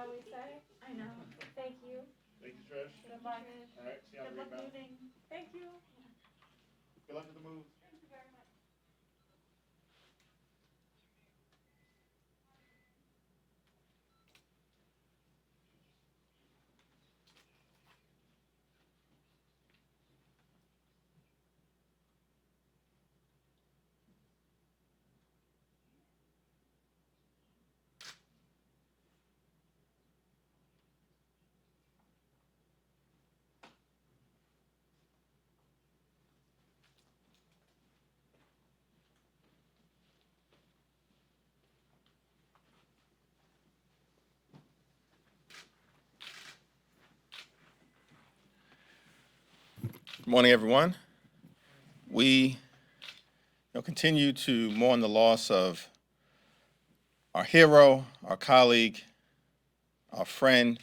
always say. I know. Thank you. Thank you, Trish. Good luck. All right, see you on Good the luck rebound. moving. Thank you. Good luck with the move. Thank you very much. Good morning, everyone. We continue to mourn the loss of our hero, our colleague, our friend,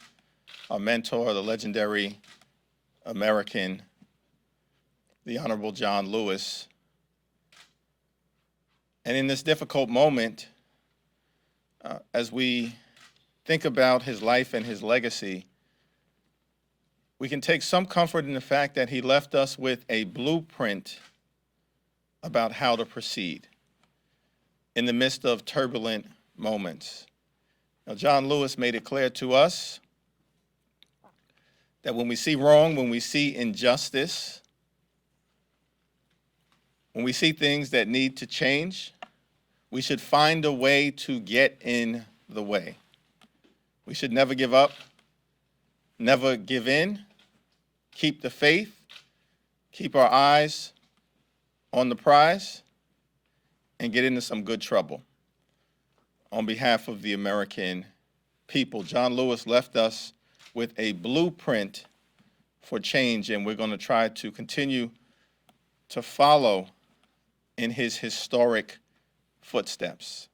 our mentor, the legendary American, the Honorable John Lewis. And in this difficult moment, as we think about his life and his legacy, we can take some comfort in the fact that he left us with a blueprint about how to proceed in the midst of turbulent moments. Now, John Lewis made it clear to us that when we see wrong, when we see injustice, when we see things that need to change, we should find a way to get in the way. We should never give up, never give in, keep the faith, keep our eyes on the prize, and get into some good trouble. On behalf of the American people, John Lewis left us with a blueprint for change, and we're going to try to continue to follow in his historic footsteps.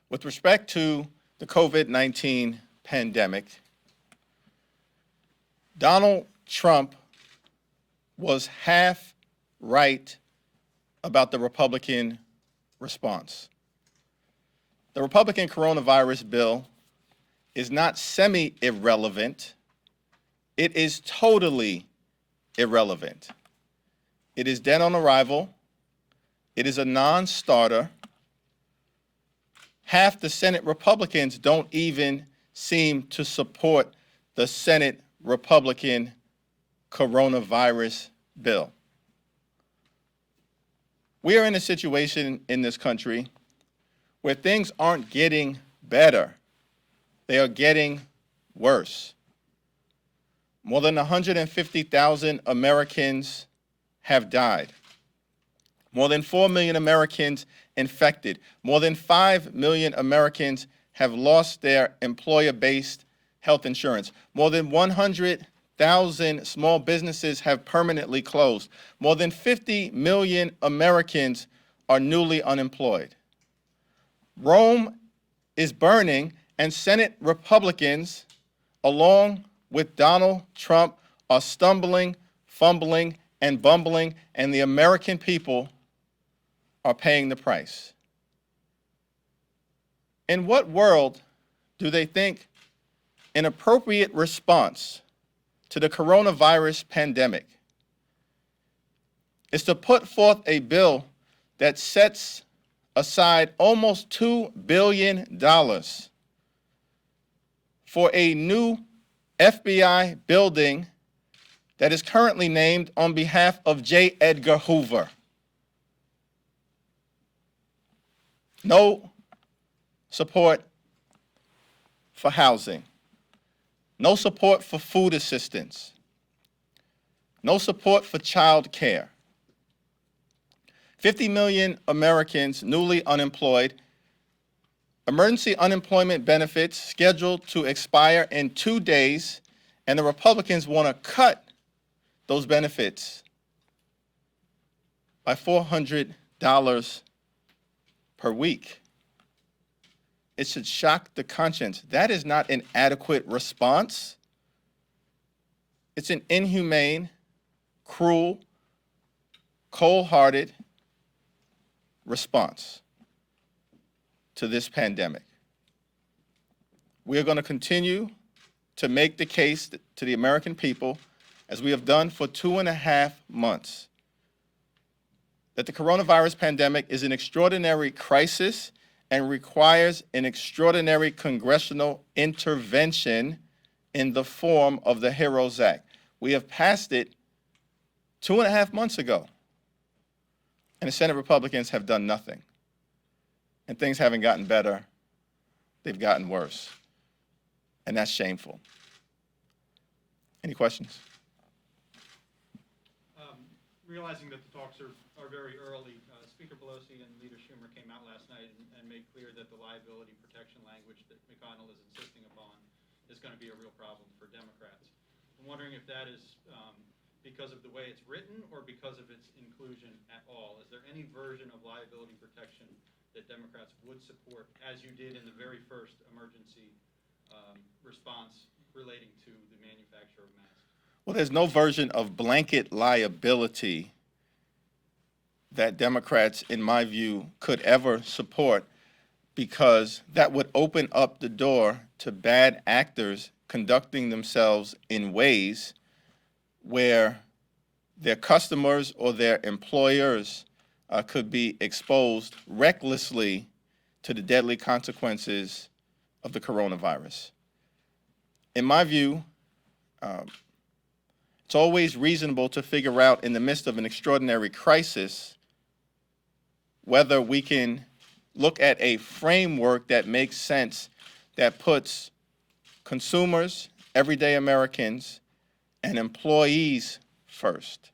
With respect to the COVID-19 pandemic, Donald Trump was half right about the Republican response. The Republican coronavirus bill is not semi-irrelevant. It is totally irrelevant. It is dead on arrival. It is a non-starter. Half the Senate Republicans don't even seem to support the Senate Republican coronavirus bill. We are in a situation in this country where things aren't getting better. They are getting worse. More than 150,000 Americans have died. More than 4 million Americans infected. More than 5 million Americans have lost their employer-based health insurance. More than 100,000 small businesses have permanently closed. More than 50 million Americans are newly unemployed. Rome is burning, and Senate Republicans, along with Donald Trump, are stumbling, fumbling, and bumbling, and the American people are paying the price. In what world do they think an appropriate response to the coronavirus pandemic is to put forth a bill that sets aside almost $2 billion for a new FBI building that is currently named on behalf of J. Edgar Hoover? No support for housing. No support for food assistance. No support for child care. 50 million Americans newly unemployed. Emergency unemployment benefits scheduled to expire in 2 days, and the Republicans want to cut those benefits by $400 per week. It should shock the conscience. That is not an adequate response. It's an inhumane, cruel, cold-hearted response to this pandemic. we are going to continue to make the case to the American people, as we have done for 2.5 months, that the coronavirus pandemic is an extraordinary crisis and requires an extraordinary congressional intervention in the form of the HEROES Act. We have passed it 2.5 months ago, and the Senate Republicans have done nothing. And things haven't gotten better, they've gotten worse. And that's shameful. Any questions? Realizing that the talks are very early, Speaker Pelosi and Leader Schumer came out last night and made clear that the liability protection language that McConnell is insisting upon is going to be a real problem for Democrats. I'm wondering if that is because of the way it's written or because of its inclusion at all. Is there any version of liability protection that Democrats would support, as you did in the very first emergency response relating to the manufacture of masks? Well, there's no version of blanket liability that Democrats, in my view, could ever support, because that would open up the door to bad actors conducting themselves in ways where their customers or their employers could be exposed recklessly to the deadly consequences of the coronavirus. In my view, it's always reasonable to figure out, in the midst of an extraordinary crisis, whether we can look at a framework that makes sense, that puts consumers, everyday Americans, and employees first,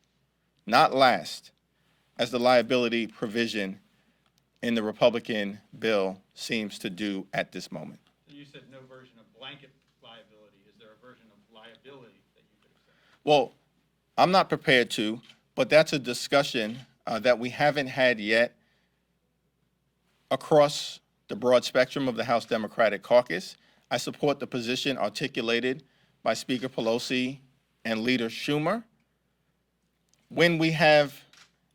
not last, as the liability provision in the Republican bill seems to do at this moment. So you said no version of blanket liability. Is there a version of liability that you could accept? Well, I'm not prepared to, but that's a discussion that we haven't had yet across the broad spectrum of the House Democratic Caucus. I support the position articulated by Speaker Pelosi and Leader Schumer. When we have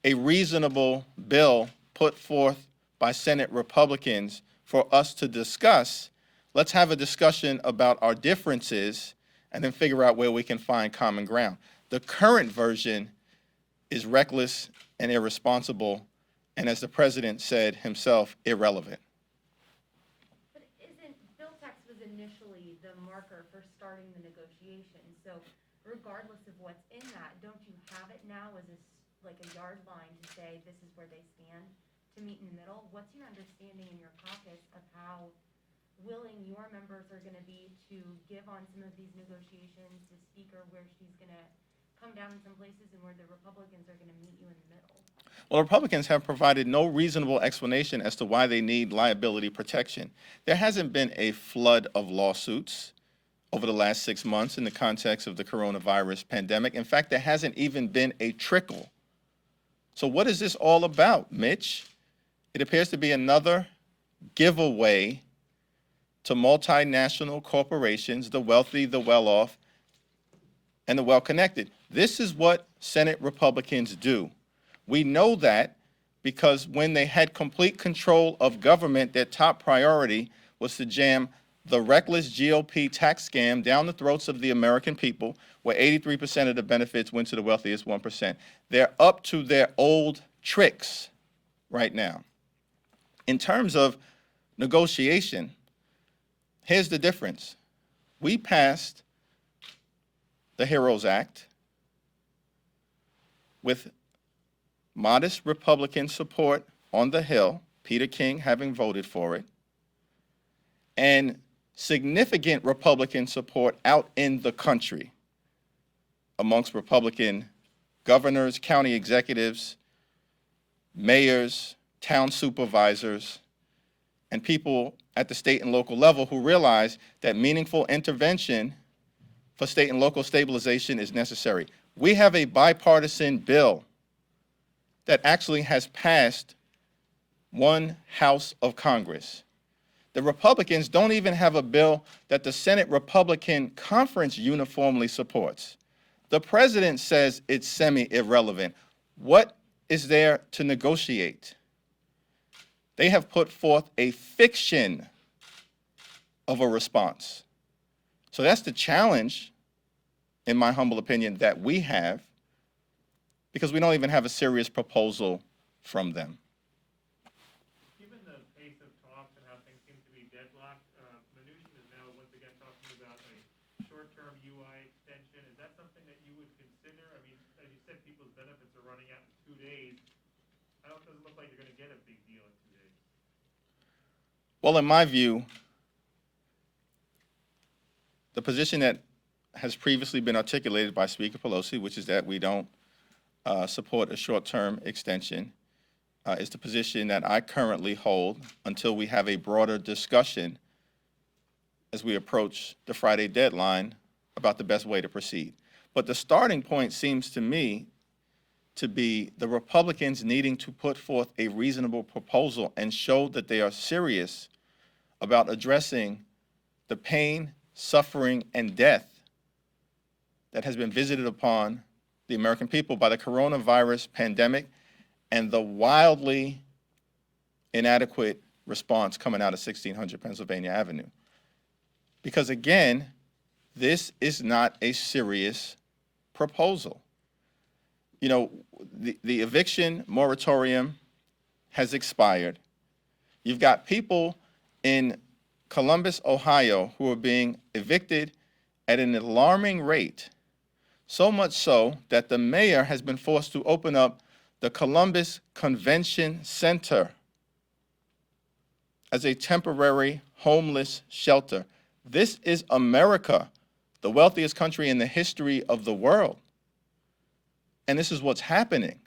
a reasonable bill put forth by Senate Republicans for us to discuss, let's have a discussion about our differences and then figure out where we can find common ground. The current version is reckless and irresponsible, and as the president said himself, irrelevant. But isn't, bill text was initially the marker for starting the negotiation, so regardless of what's in that, don't you have it now as like a yard line to say this is where they stand to meet in the middle? What's your understanding in your caucus of how willing your members are going to be to give on some of these negotiations, the speaker where she's going to come down in some places and where the Republicans are going to meet you in the middle? Well, Republicans have provided no reasonable explanation as to why they need liability protection. There hasn't been a flood of lawsuits over the last 6 months in the context of the coronavirus pandemic. In fact, there hasn't even been a trickle. So what is this all about, Mitch? It appears to be another giveaway to multinational corporations, the wealthy, the well-off, and the well-connected. This is what Senate Republicans do. We know that because when they had complete control of government, their top priority was to jam the reckless GOP tax scam down the throats of the American people, where 83% of the benefits went to the wealthiest 1%. They're up to their old tricks right now. In terms of negotiation, here's the difference. We passed the HEROES Act with modest Republican support on the Hill, Peter King having voted for it, and significant Republican support out in the country amongst Republican governors, county executives, mayors, town supervisors, and people at the state and local level who realize that meaningful intervention for state and local stabilization is necessary. We have a bipartisan bill that actually has passed one House of Congress. The Republicans don't even have a bill that the Senate Republican Conference uniformly supports. The president says it's semi-irrelevant. What is there to negotiate? They have put forth a fiction of a response. So that's the challenge, in my humble opinion, that we have, because we don't even have a serious proposal from them. Given the pace of talks and how things seem to be deadlocked, Mnuchin is now once again talking about a short-term UI extension. Is that something that you would consider? I mean, as you said, people's benefits are running out in 2 days. It doesn't look like you're going to get a big deal in 2 days. Well, in my view, the position that has previously been articulated by Speaker Pelosi, which is that we don't support a short-term extension, is the position that I currently hold until we have a broader discussion as we approach the Friday deadline about the best way to proceed. But the starting point seems to me to be the Republicans needing to put forth a reasonable proposal and show that they are serious about addressing the pain, suffering, and death that has been visited upon the American people by the coronavirus pandemic and the wildly inadequate response coming out of 1600 Pennsylvania Avenue. Because again, this is not a serious proposal. You know, the eviction moratorium has expired. You've got people in Columbus, Ohio, who are being evicted at an alarming rate, so much so that the mayor has been forced to open up the Columbus Convention Center as a temporary homeless shelter. This is America, the wealthiest country in the history of the world. And this is what's happening.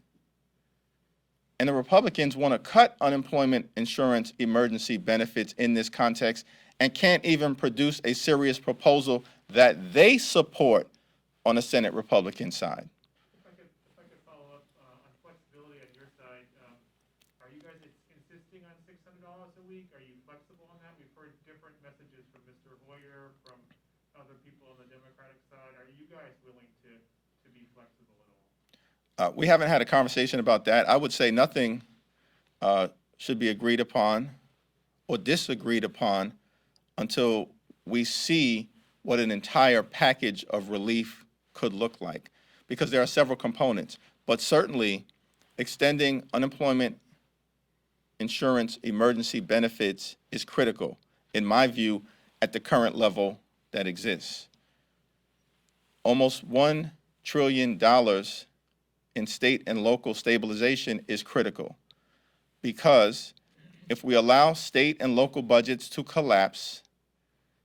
And the Republicans want to cut unemployment insurance emergency benefits in this context and can't even produce a serious proposal that they support on the Senate Republican side. If I could follow up on flexibility on your side, are you guys insisting on $600 a week? Are you flexible on that? We've heard different messages from Mr. Hoyer, from other people on the Democratic side. Are you guys willing to be flexible at all? We haven't had a conversation about that. I would say nothing should be agreed upon or disagreed upon until we see what an entire package of relief could look like, because there are several components. But certainly, extending unemployment insurance emergency benefits is critical, in my view, at the current level that exists. Almost $1 trillion in state and local stabilization is critical, because if we allow state and local budgets to collapse,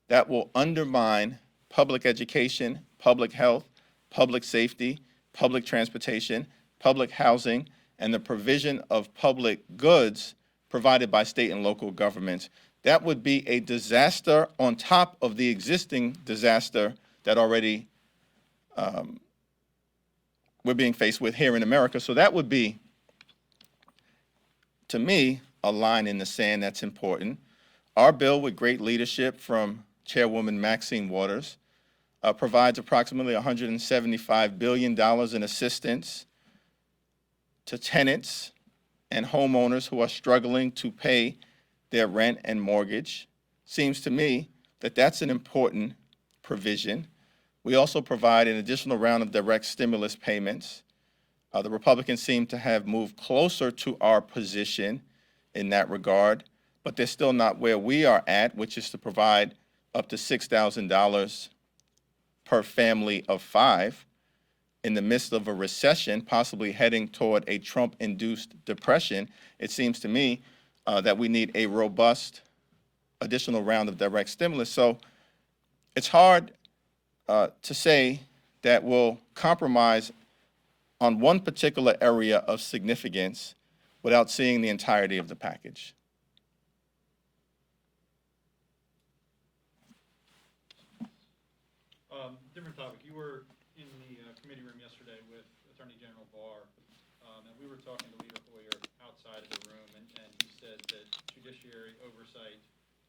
that will undermine public education, public health, public safety, public transportation, public housing, and the provision of public goods provided by state and local governments. That would be a disaster on top of the existing disaster that already we're being faced with here in America. So that would be, to me, a line in the sand that's important. Our bill, with great leadership from Chairwoman Maxine Waters, provides approximately $175 billion in assistance to tenants and homeowners who are struggling to pay their rent and mortgage. Seems to me that that's an important provision. We also provide an additional round of direct stimulus payments. The Republicans seem to have moved closer to our position in that regard, but they're still not where we are at, which is to provide up to $6,000 per family of 5 in the midst of a recession, possibly heading toward a Trump-induced depression. It seems to me that we need a robust additional round of direct stimulus. So it's hard to say that we'll compromise on one particular area of significance without seeing the entirety of the package. Different topic. You were in the committee room yesterday with Attorney General Barr, and we were talking to Leader Hoyer outside of the room, and he said that judiciary oversight,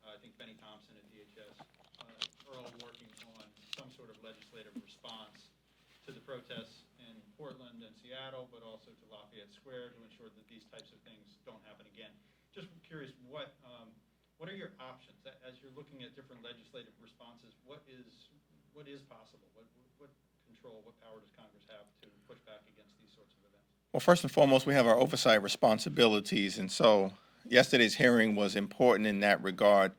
I think Benny Thompson at DHS, are all working on some sort of legislative response to the protests in Portland and Seattle, but also to Lafayette Square to ensure that these types of things don't happen again. Just curious, what are your options as you're looking at different legislative is possible? What control, what power does Congress have to push back against these sorts of events? Well, first and foremost, we have our oversight responsibilities, and so yesterday's hearing was important in that regard.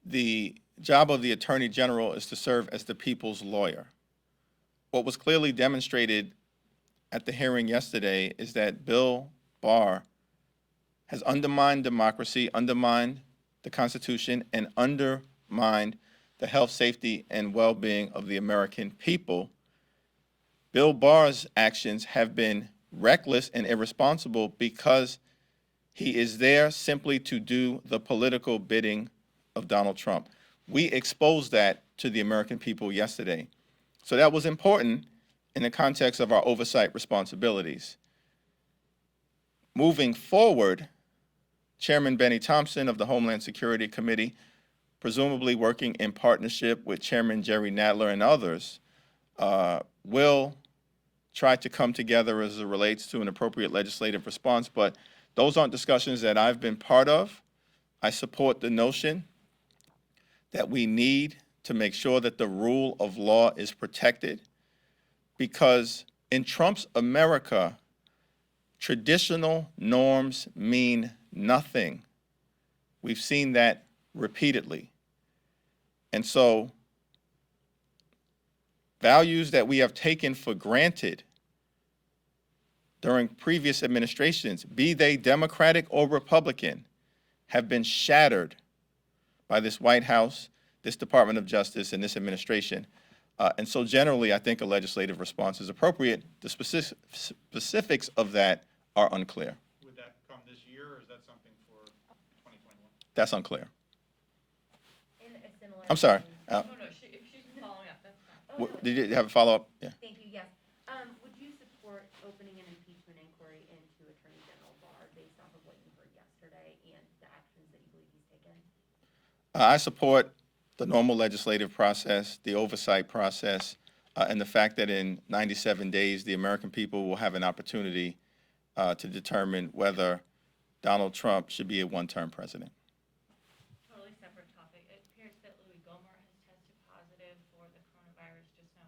The job of the Attorney General is to serve as the people's lawyer. What was clearly demonstrated at the hearing yesterday is that Bill Barr has undermined democracy, undermined the Constitution, and undermined the health, safety, and well-being of the American people. Bill Barr's actions have been reckless and irresponsible because he is there simply to do the political bidding of Donald Trump. We exposed that to the American people yesterday. So that was important in the context of our oversight responsibilities. Moving forward, Chairman Benny Thompson of the Homeland Security Committee, presumably working in partnership with Chairman Jerry Nadler and others, will try to come together as it relates to an appropriate legislative response, but those aren't discussions that I've been part of. I support the notion that we need to make sure that the rule of law is protected, because in Trump's America, traditional norms mean nothing. We've seen that repeatedly. And so values that we have taken for granted during previous administrations, be they Democratic or Republican, have been shattered by this White House, this Department of Justice, and this administration. And so generally, I think a legislative response is appropriate. The specifics of that are unclear. Would that come this year, or is that something for 2021? That's unclear. In a similar. I'm sorry. vein- If she's following up, that's fine. Did you have a follow-up? Yeah. Thank you, yes. Would you support opening an impeachment inquiry into Attorney General Barr based off of what you heard yesterday and the actions that you believe he's taken? I support the normal legislative process, the oversight process, and the fact that in 97 days, the American people will have an opportunity to determine whether Donald Trump should be a one-term president. Totally separate topic. It appears that Louis Gohmert has tested positive for the coronavirus just now.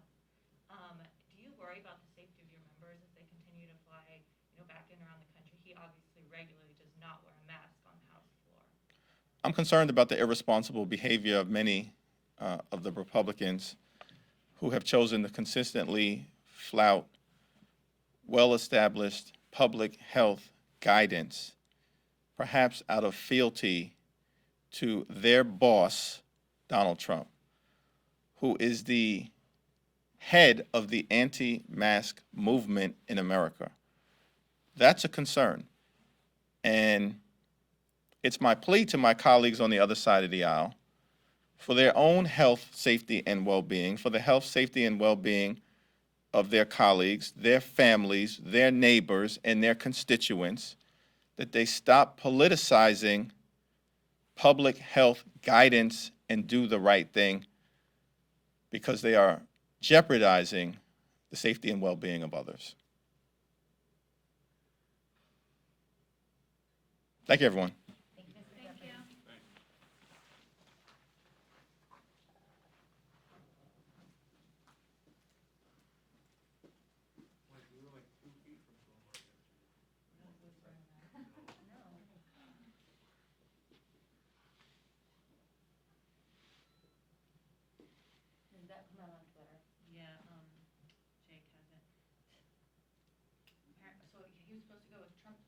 Do you worry about the safety of your members as they continue to fly, back in around the country? He obviously regularly does not wear a mask on the House floor. I'm concerned about the irresponsible behavior of many of the Republicans who have chosen to consistently flout well-established public health guidance, perhaps out of fealty to their boss, Donald Trump, who is the head of the anti-mask movement in America. That's a concern. And it's my plea to my colleagues on the other side of the aisle, for their own health, safety, and well-being, for the health, safety, and well-being of their colleagues, their families, their neighbors, and their constituents, that they stop politicizing public health guidance and do the right thing, because they are jeopardizing the safety and well-being of others. Thank you, everyone. Thank you, Mr. Jeffries. Did that come out on Twitter? Yeah, Jake has it. So he was supposed to go with Trump